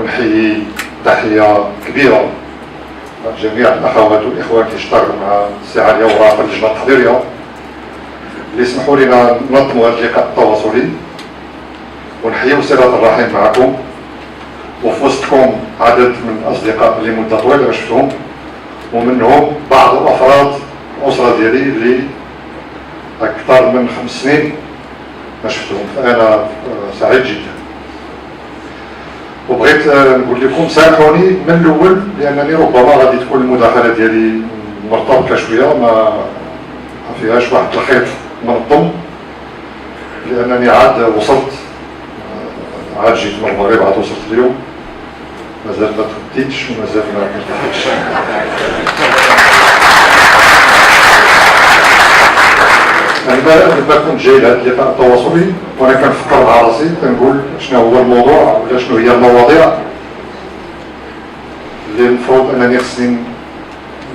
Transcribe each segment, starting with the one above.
ونحيي تحية كبيرة جميع الأخوات والإخوان اللي اشتركوا مع السي عليا وراء اللجنة التحضيرية اللي سمحوا لنا ننظموا هذا اللقاء التواصلي، ونحيوا صلة الرحم معكم، وفي وسطكم عدد من الأصدقاء اللي مدة طويلة ما شفتهم، ومنهم بعض الأفراد الأسرة ديالي اللي أكثر من 5 سنين ما شفتهم، فأنا سعيد جدا. وبغيت نقول لكم سامحوني من الأول لأنني ربما غادي تكون المداخلة ديالي مرتبطة شوية ما فيهاش واحد الخيط منظم، لأنني عاد وصلت، عاد جيت من المغرب، عاد وصلت اليوم، مازال ما تغديتش ومازال ما ارتحتش. أنا كنت جاي لهذا اللقاء التواصلي وأنا كنفكر مع راسي كنقول شنو هو الموضوع ولا شنو هي المواضيع اللي المفروض أنني خصني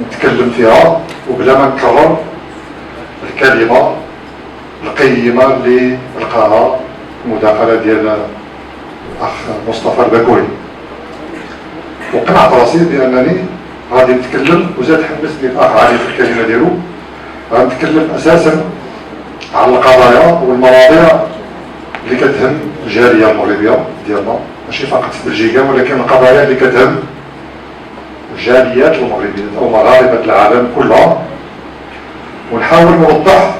نتكلم فيها وبلا ما نكرر الكلمة القيمة اللي لقاها المداخلة ديال الأخ مصطفى البكوري. وقنعت راسي بأنني غادي نتكلم، وزاد حمسني الأخ علي في الكلمة ديالو، غنتكلم أساسا على القضايا والمواضيع اللي كتهم الجالية المغربية ديالنا، ماشي فقط بلجيكا ولكن القضايا اللي كتهم الجاليات المغربية أو مغاربة العالم كلها، ونحاول نوضح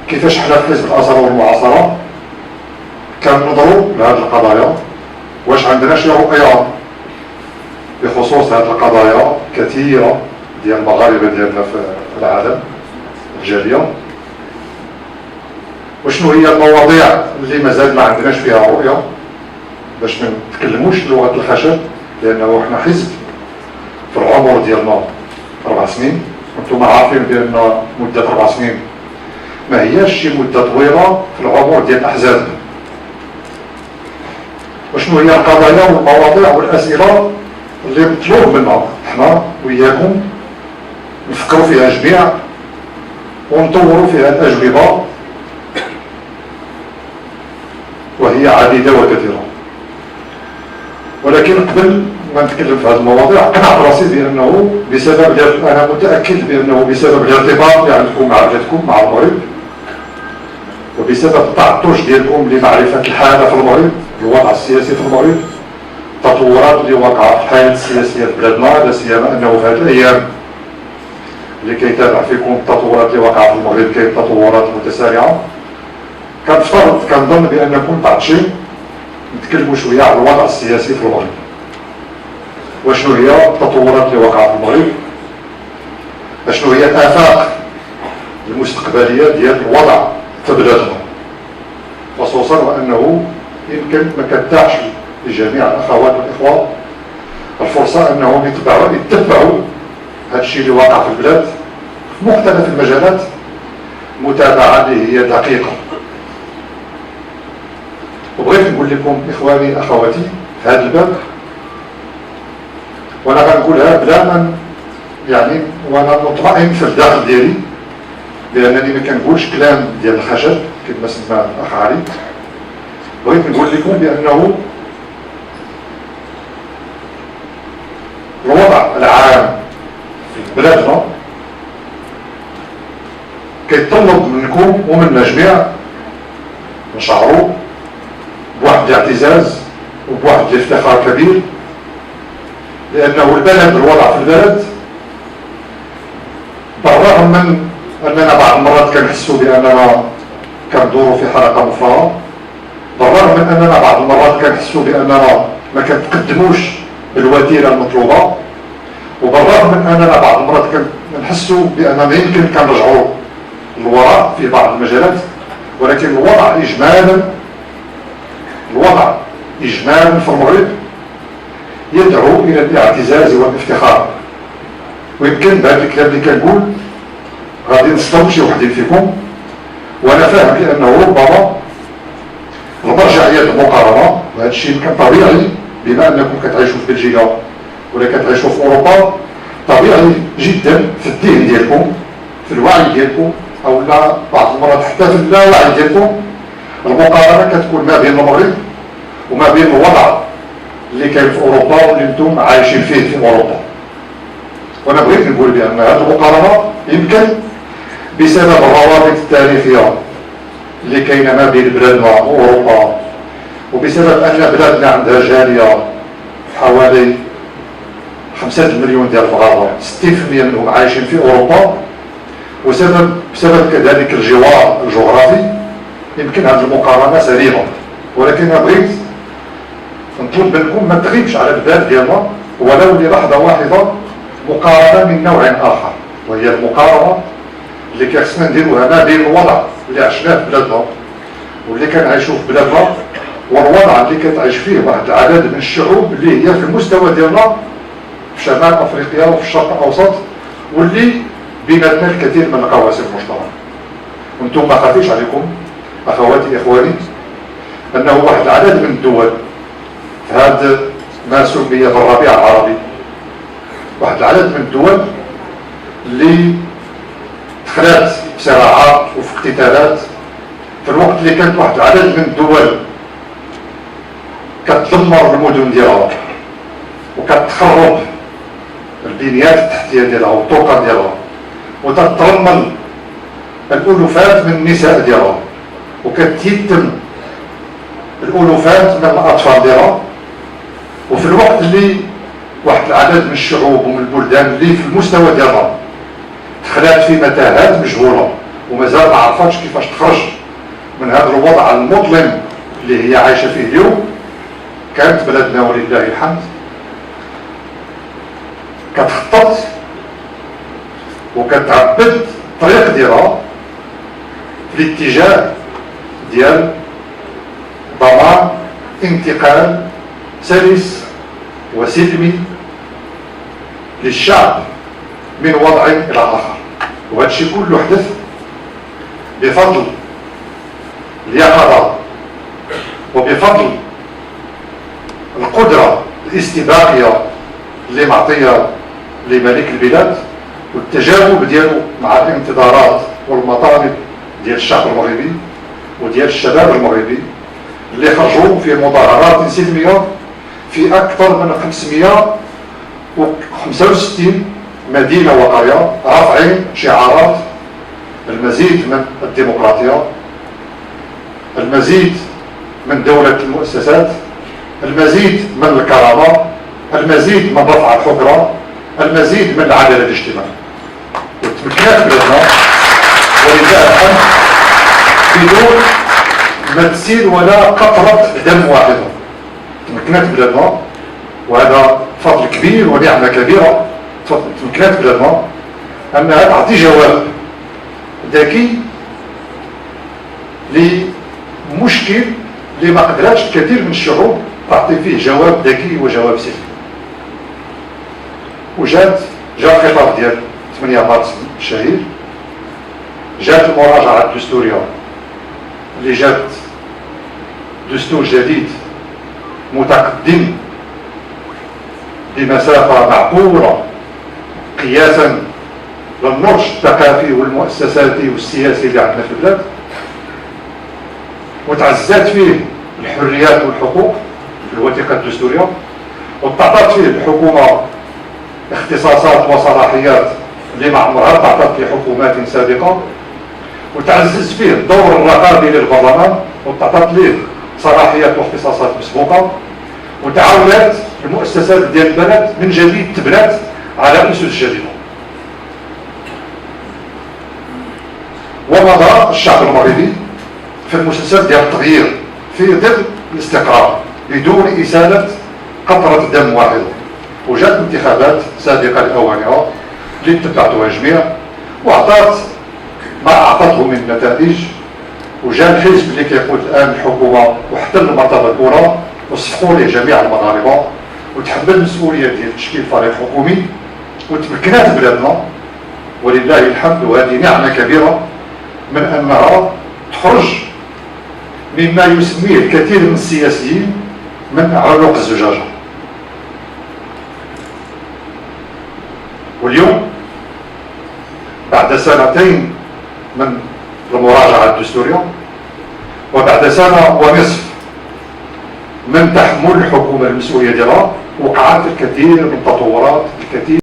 كيفاش حنا في حزب الأزهر والمعاصرة كننظروا لهذه القضايا، واش عندنا شي رؤية بخصوص هذه القضايا كثيرة ديال المغاربة ديالنا في العالم الجالية، وشنو هي المواضيع اللي مازال ما عندناش فيها رؤية باش ما نتكلموش لغة الخشب، لأنه احنا حزب في العمر ديالنا 4 سنين، وانتم عارفين بأن مدة 4 سنين ما هياش شي مدة طويلة في العمر ديال الأحزاب. وشنو هي القضايا والمواضيع والأسئلة اللي مطلوب منا احنا وياكم نفكروا فيها جميع ونطوروا فيها الأجوبة، وهي عديدة وكثيرة. ولكن قبل ما نتكلم في هذه المواضيع قنعت راسي بأنه بسبب أنا متأكد بأنه بسبب الارتباط اللي عندكم مع بلادكم مع المغرب، وبسبب التعطش ديالكم لمعرفة الحالة في المغرب، الوضع السياسي في المغرب، التطورات اللي واقعة في الحياة السياسية في بلادنا، لا سيما أنه في هذه الأيام اللي كيتابع فيكم التطورات اللي واقعة في المغرب كاين تطورات متسارعة، كنظن بأنكم تعطشين نتكلموا شوية على الوضع السياسي في المغرب، وشنو هي التطورات اللي واقعة في المغرب، شنو هي الآفاق المستقبلية ديال الوضع في بلادنا، خصوصا وأنه يمكن ما كتاحش لجميع الأخوات والإخوة الفرصة أنهم يتبعوا هذا الشيء اللي واقع في البلاد في مختلف المجالات متابعة اللي هي دقيقة. وبغيت نقول لكم إخواني أخواتي في هذا الباب، وأنا غنقولها بلا من يعني وأنا مطمئن في الداخل ديالي بأنني ما كنقولش كلام ديال الخشب كما سمى الأخ علي. بغيت نقول لكم بأنه الوضع العام في بلادنا كيتطلب منكم ومنا جميع نشعروا بواحد الاعتزاز وبواحد الافتخار كبير، لأنه البلد الوضع في البلد بالرغم من أننا بعض المرات كنحسوا بأننا كندوروا في حلقة مفرغة، بالرغم من أننا بعض المرات كنحسوا بأننا ما كنتقدموش بالوتيرة المطلوبة، وبالرغم من أننا بعض المرات كنحسوا بأننا يمكن كنرجعوا للوراء في بعض المجالات، ولكن الوضع إجمالا في المغرب يدعو إلى الاعتزاز والافتخار. ويمكن بهذا الكلام اللي كنقول غادي نصدم شي وحدين فيكم، وأنا فاهم بأنه ربما المرجعيات المقارنة وهذا الشيء يمكن طبيعي بما أنكم كتعيشوا في بلجيكا ولا كتعيشوا في أوروبا، طبيعي جدا في الذهن ديالكم في الوعي ديالكم أو لا بعض المرات حتى في اللاوعي ديالكم المقارنة كتكون ما بين المغرب وما بين الوضع اللي كاين في اوروبا واللي انتم عايشين فيه في اوروبا. وانا بغيت نقول بان هذه المقارنه يمكن بسبب الروابط التاريخيه اللي كاينه ما بين بلادنا واوروبا، وبسبب ان بلادنا عندها جاليه حوالي 5 مليون ديال المغاربه، 60% منهم عايشين في اوروبا، بسبب كذلك الجوار الجغرافي يمكن هذه المقارنه سليمه. ولكن انا بغيت نطلب منكم ما تغيبش على البال ديالنا ولو للحظه واحده مقارنه من نوع اخر، وهي المقارنه اللي كيخصنا نديروها ما بين الوضع اللي عشناه في بلادنا واللي كنعيشوا في بلادنا والوضع اللي كتعيش فيه واحد العدد من الشعوب اللي هي في المستوى ديالنا في شمال افريقيا وفي الشرق الاوسط، واللي بيناتنا الكثير من القواسم المشتركه. وانتم ما خافيش عليكم اخواتي اخواني انه واحد العدد من الدول في هذا ما سمي بالربيع العربي، واحد العدد من الدول اللي دخلت في صراعات وفي اقتتالات في الوقت اللي كانت واحد العدد من الدول كتدمر المدن ديالها وكتخرب البنيات التحتيه ديالها والطرق ديالها وتترمل الالوفات من النساء ديالها وكتيتم الالوفات من الاطفال ديالها، وفي الوقت اللي واحد العدد من الشعوب ومن البلدان اللي في المستوى ديالها دخلت في متاهات مجهوله ومازال ما عرفتش كيفاش تخرج من هذا الوضع المظلم اللي هي عايشه فيه اليوم، كانت بلدنا ولله الحمد كتخطط وكتعبد الطريق ديالها في الاتجاه ديال ضمان انتقال سلس وسلمي للشعب من وضع الى اخر. وهذا الشيء كله حدث بفضل اليقظه وبفضل القدره الاستباقيه اللي معطيه لملك البلاد والتجاوب ديالو مع الانتظارات والمطالب ديال الشعب المغربي وديال الشباب المغربي اللي خرجوا في مظاهرات سلميه في اكثر من 565 مدينه وقريه رافعين شعارات المزيد من الديمقراطيه، المزيد من دوله المؤسسات، المزيد من الكرامه، المزيد من رفع الحجره، المزيد من العداله الاجتماعيه. وتمكنت بلادنا ولله الحمد بدون ما تسيل ولا قطره دم واحده. تمكنت بلادنا وهذا فضل كبير ونعمه كبيره. تمكنت بلادنا انها تعطي جواب ذكي لمشكل اللي ما قدرتش الكثير من الشعوب تعطي فيه جواب ذكي وجواب سلمي. وجات الخطاب ديال 8 مارس الشهير، جات المراجعه الدستوريه اللي جات دستور جديد متقدم بمسافه معقوله قياسا للنضج الثقافي والمؤسساتي والسياسي اللي عندنا في البلاد، وتعززت فيه الحريات والحقوق في الوثيقه الدستوريه، وتعطات فيه الحكومه اختصاصات وصلاحيات اللي ما عمرها تعطت لحكومات سابقه، وتعزز فيه الدور الرقابي للبرلمان وتعطت ليه صلاحيات واختصاصات مسبوقه، وتعاونت المؤسسات ديال البلد من جديد تبنات على اسس جديده. ومضى الشعب المغربي في المسلسل ديال التغيير في ظل الاستقرار بدون اساله قطره دم واحده. وجات انتخابات سابقه لاوانها اللي تبعتوها الجميع واعطت ما اعطته من نتائج، وجاء الحزب اللي كيقود الان الحكومه واحتل المرتبه الاولى وصفقوا ليه جميع المغاربه وتحمل المسؤوليه ديال تشكيل فريق حكومي، وتمكنت بلادنا ولله الحمد، وهذه نعمه كبيره من انها تخرج مما يسميه الكثير من السياسيين من عنق الزجاجه. واليوم بعد سنتين من المراجعه الدستوريه وبعد سنه ونصف من تحمل الحكومه المسؤوليه ديالها وقعت الكثير من التطورات، الكثير